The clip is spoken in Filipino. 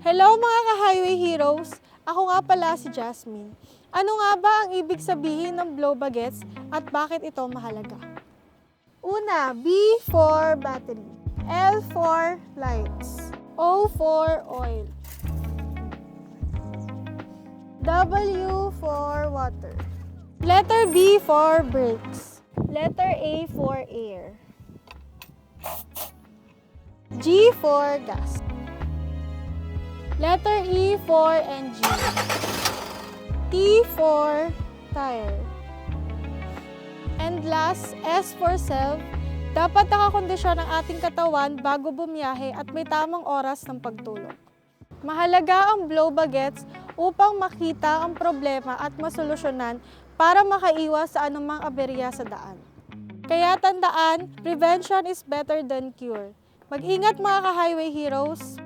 Hello mga ka-highway heroes! Ako nga pala si Jasmine. Ano nga ba ang ibig sabihin ng blow bagets at bakit ito mahalaga? Una, B for battery, L for lights, O for oil, W for water, letter B for brakes, letter A for air, G for gas, letter E for engine, T for tire, and last, S for self. Dapat nakakondisyon ang ating katawan bago bumiyahe at may tamang oras ng pagtulog. Mahalaga ang blow bagets upang makita ang problema at masolusyonan para makaiwas sa anumang aberya sa daan. Kaya tandaan, prevention is better than cure. Mag-ingat mga ka-highway heroes!